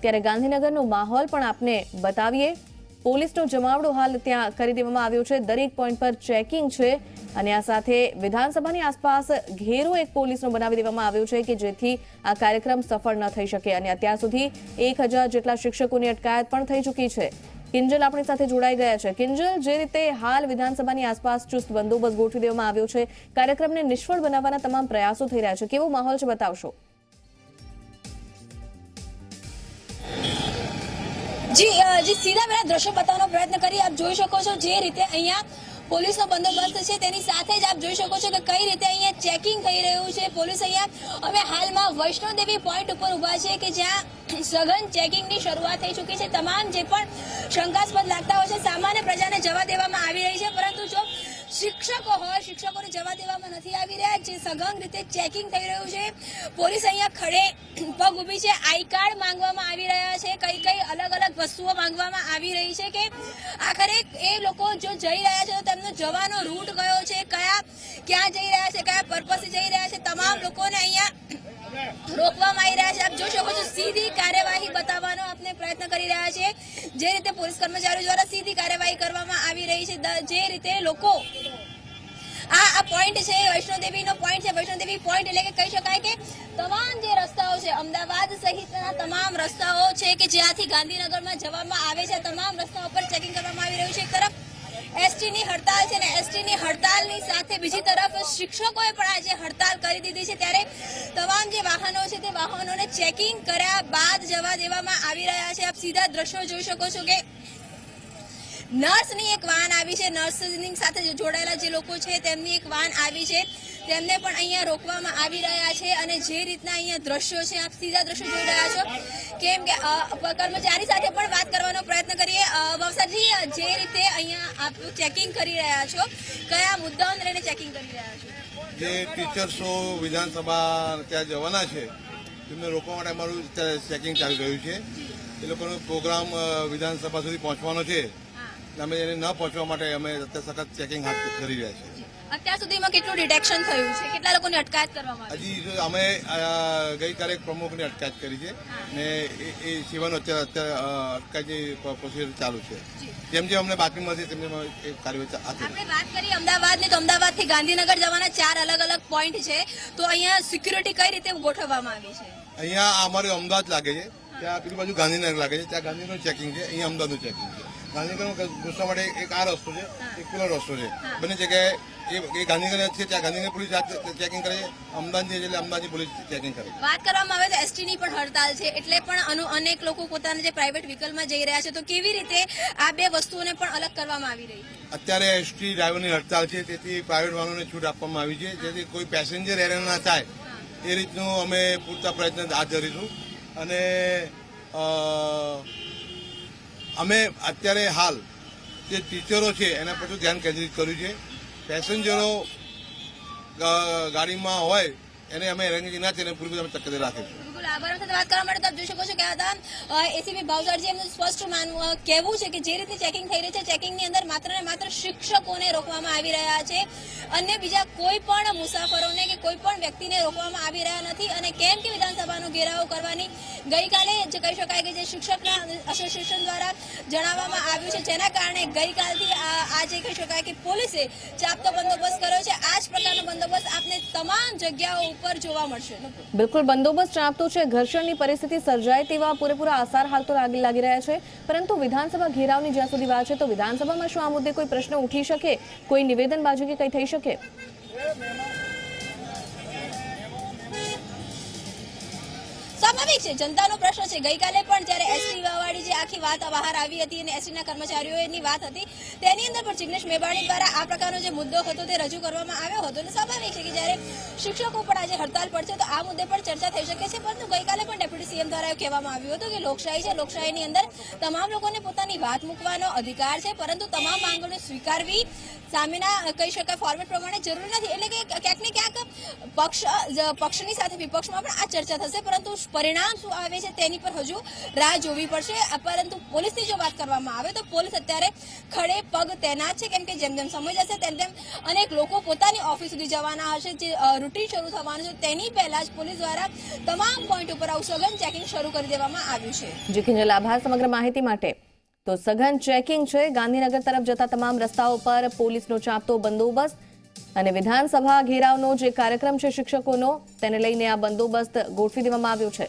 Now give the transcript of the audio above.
ત્યારે ગાંધીનગરનો માહોલ પણ આપને બતાવીએ। પોલીસનો જમાવડો હાલ ત્યાં કરી દેવામાં આવ્યો છે। દરેક પોઈન્ટ પર ચેકિંગ છે અને આ સાથે વિધાનસભાની આસપાસ ઘેરો એક પોલીસનો બનાવી દેવામાં આવ્યો છે કે જેથી આ કાર્યક્રમ સફળ ન થઈ શકે અને અત્યાર સુધી 1000 જેટલા શિક્ષકોની અટકાયત પણ થઈ ચૂકી છે। કિંજલ આપણી સાથે જોડાઈ ગયા છે। કિંજલ, જે રીતે હાલ વિધાનસભાની આસપાસ ચુસ્ત બંદોબસ્ત ગોઠવી દેવામાં આવ્યો છે, કાર્યક્રમને નિષ્ફળ બનાવવાના તમામ પ્રયાસો થઈ રહ્યા છે, કેવો માહોલ છે બતાવશો? जी सीधा मेरा दृश्य बतावવાનો प्रयत्न करी। आप જોઈ શકો છો જે રીતે અહીંયા પોલીસનો બંદોબસ્ત છે તેની સાથે જ આપ જોઈ શકો છો કે કઈ રીતે અહીંયા ચેકિંગ થઈ રહ્યું છે। પોલીસ અહીંયા હવે હાલમાં વૈષ્ણોદેવી પોઈન્ટ ઉપર ઊભા છે કે જ્યાં સઘન ચેકિંગની શરૂઆત થઈ ચૂકી છે। તમામ જે પણ શંકાસ્પદ લાગતા હોય છે સામાન્ય પ્રજાને જવા દેવામાં આવી રહી છે, પરંતુ જો શિક્ષકો હોય શિક્ષકોને જવા દેવામાં નથી આવી રહ્યા। જે સઘન રીતે ચેકિંગ થઈ રહ્યું છે, પોલીસ અહીંયા ખડે પગ ઊભી છે। આઈ કાર્ડ માંગવામાં આવી રહ્યા છે, કઈ કઈ અલગ અલગ વસ્તુઓ માંગવામાં આવી રહી છે કે આખરે એ લોકો જો જઈ રહ્યા છે તો તેમનો જવાનો રૂટ કયો છે, ક્યાં જઈ રહ્યા છે, કયા પર્પસે જઈ રહ્યા છે, તમામ લોકોને અહીંયા રોકવામાં આવી રહ્યા છે। આપ જોઈ શકો છો સીધી કાર્યવાહી બતાવવાનો આપણે પ્રયત્ન કરી રહ્યા છે। જે રીતે પોલીસ કર્મચારીઓ દ્વારા સીધી કાર્યવાહી કરવામાં આવી રહી છે, જે રીતે લોકો આ પોઈન્ટ છે વૈષ્ણોદેવીનો પોઈન્ટ છે। વૈષ્ણોદેવી પોઈન્ટ એટલે કે કહી શકાય કે તમામ જે રસ્તાઓ છે અમદાવાદ સહિતના તમામ રસ્તાઓ છે કે જ્યાંથી ગાંધીનગરમાં જવામાં આવે છે, તમામ રસ્તાઓ પર ચેકિંગ કરવામાં આવી રહ્યું છે। એક તરફ એસટીની હડતાલ છે ને એસટીની હડતાલની સાથે બીજી તરફ શિક્ષકોએ પણ આજે હડતાલ કરી દીધી છે, ત્યારે તમામ જે વાહનો છે તે વાહનોને ચેકિંગ કર્યા બાદ જવા દેવામાં આવી રહ્યા છે। આપ સીધા દ્રશ્યો જોઈ શકો છો કે નર્સની એક વાન આવી છે, નર્સની સાથે જોડાયેલા જે લોકો છે તેમની એક વાન આવી છે, તેમને પણ અહીંયા રોકવામાં આવી રહ્યા છે। અને જે રીતના અહીંયા દ્રશ્યો છે આપ સીધા દ્રશ્યો જોઈ રહ્યા છો, કેમ કે કર્મચારી સાથે પણ વાત કરવાનો પ્રયત્ન કરીએ। વવસાજી, જે રીતે અહીંયા આપ ચેકિંગ કરી રહ્યા છો, કયા મુદ્દાઓને લઈને ચેકિંગ કરી રહ્યા છો? જે ટીચર્સો વિધાનસભા ત્યાં જવાના છે તેમને રોકવા માટે અમારું ચેકિંગ ચાલી રહ્યું છે। એ લોકોનો પ્રોગ્રામ વિધાનસભા સુધી પહોંચવાનો છે, અમે એને ન પહોંચવા માટે અમે અત્યારે સખત ચેકિંગ હાથ કરી રહ્યા છીએ। અત્યાર સુધીમાં કેટલું ડિટેક્શન થયું છે, કેટલા લોકોની અટકાયત કરવામાં આવી? હજી અમે ગઈકાલે એક પ્રમુખની અટકાયત કરી છે ને એ સિવાયનો અત્યારે અટકાયતની પ્રોસિજર ચાલુ છે। જેમ જેમ અમને બાતમી મળશે તેમ એ કાર્યવાહી હાથ ધરી। આપણે વાત કરીએ અમદાવાદની, તો અમદાવાદથી ગાંધીનગર જવાના 4 અલગ અલગ પોઈન્ટ છે, તો અહીંયા સિક્યુરિટી કઈ રીતે ગોઠવવામાં આવી છે? અહીંયા અમારે અમદાવાદ લાગે છે, ત્યાં પેલી બાજુ ગાંધીનગર લાગે છે, ત્યાં ગાંધીનગરનું ચેકિંગ છે, અહીંયા અમદાવાદનું ચેકિંગ છે। ગાંધીનગર ઘૂસવા માટે એક આ રસ્તો છે, એક પેલો રસ્તો છે, બંને જગ્યાએ એ ગાંધીનગર છે ત્યાં ગાંધીનગર પોલીસ ચેકિંગ કરે છે, અમદાવાદ છે એટલે અમદાવાદની પોલીસ ચેકિંગ કરે છે। વાત કરવામાં આવે તો એસટીની પણ હડતાલ છે, એટલે પણ અનેક લોકો પોતાના જે પ્રાઇવેટ વ્હીકલમાં જઈ રહ્યા છે, તો કેવી રીતે આ બે વસ્તુઓને પણ અલગ કરવામાં આવી રહી છે? અત્યારે એસટી ડ્રાઈવરની હડતાલ છે, તેથી પ્રાઇવેટ વાહનોને છૂટ આપવામાં આવી છે, જેથી કોઈ પેસેન્જર હેરાન ના થાય એ રીતનું અમે પૂરતા પ્રયત્ન હાથ ધરીશું। અને અમે અત્યારે હાલ જે ટીચરો છે એના પર ધ્યાન કેન્દ્રિત કર્યું છે। પેસેન્જરો ગાડીમાં હોય એને અમે હેરાનગતિ ના થઈને પૂરી અમે તકેદારી રાખીશું। આભાર સાથે વાત કરવા માટે આપ જોઈ શકો છો કે હતા એસીપી ભાવસારજી, એમનું સ્પષ્ટ કહેવું છે કે જે રીતે ચેકિંગ થઈ રહી છે, ચેકિંગની અંદર માત્ર ને માત્ર શિક્ષકોને રોકવામાં આવી રહ્યા છે, અન્ય બીજા કોઈ પણ મુસાફરોને કે કોઈ પણ વ્યક્તિને રોકવામાં આવી રહ્યા નથી। અને કેમ કે વિધાનસભાનો ઘેરાવો કરવાની ગઈકાલે જે કહી શકાય કે જે શિક્ષકના એસોસિએશન દ્વારા જણાવવામાં આવ્યું છે, જેના કારણે ગઈકાલથી આજે કહી શકાય કે પોલીસે ચાપતો બંદોબસ્ત કર્યો છે। આ જ પ્રકારનો બંદોબસ્ત આપને તમામ જગ્યાઓ ઉપર જોવા મળશે। બિલકુલ, બંદોબસ્ત ચાપતો છે, ઘર્ષણની પરિસ્થિતિ સર્જાય તેવા પૂરેપૂરા આસાર હાલ તો લાગી રહ્યા છે, પરંતુ વિધાનસભા ઘેરાવની જ્યાં સુધી વાત છે તો વિધાનસભામાં શું આ મુદ્દે કોઈ પ્રશ્ન ઉઠી શકે, કોઈ નિવેદનબાજી કે કંઈ થઈ શકે? સ્વાભાવિક છે, જનતાનો પ્રશ્ન છે। ગઈકાલે પણ જ્યારે એસટી વાળી જે આખી વાત બહાર આવી હતી અને એસટીના કર્મચારીઓની વાત હતી, તેની અંદર પણ જિગ્નેશ મેવાણી દ્વારા આ પ્રકારનો જે મુદ્દો હતો તે રજૂ કરવામાં આવ્યો હતો। અને સ્વાભાવિક છે કે જ્યારે શિક્ષકો પણ આજે હડતાલ પર છે તો આ મુદ્દે પણ ચર્ચા થઈ શકે છે, પરંતુ ગઈકાલે પણ ડેપ્યુટી સીએમ દ્વારા એવું કહેવામાં આવ્યું હતું કે લોકશાહી છે, લોકશાહીની અંદર તમામ લોકોને પોતાની વાત મૂકવાનો અધિકાર છે, પરંતુ તમામ માંગણીઓ સ્વીકારવી સામેના કહી શકાય ફોર્મેટ પ્રમાણે જરૂરી નથી। એટલે કે ક્યાંક ને ક્યાંક પક્ષની સાથે વિપક્ષમાં પણ આ ચર્ચા થશે, પરંતુ પરિણામ શું આવે છે તેની પર હજુ રાહ જોવી પડશે. પરંતુ પોલીસની જો વાત કરવામાં આવે તો પોલીસ અત્યારે ખડે પગ તૈનાત છે, કેમ કે જેમ જેમ સમય જશે તેમ તેમ અનેક લોકો પોતાની ઓફિસ સુધી જવાના હશે. જે રૂટીન શરૂ થવાનું છે તેની પહેલા જ પોલીસ દ્વારા તમામ પોઈન્ટ ઉપર આવું સઘન ચેકિંગ શરૂ કરી દેવામાં આવ્યું છે. જી કિંજલ, આભાર સમગ્ર માહિતી માટે. તો સઘન ચેકિંગ છે. ગાંધીનગર તરફ જતા તમામ રસ્તાઓ પર પોલીસનો ચાંપતો બંદોબસ્ત અને વિધાનસભા ઘેરાવનો જે કાર્યક્રમ છે શિક્ષકોનો, તેને લઈને આ બંદોબસ્ત ગોઠવી દેવામાં આવ્યો છે.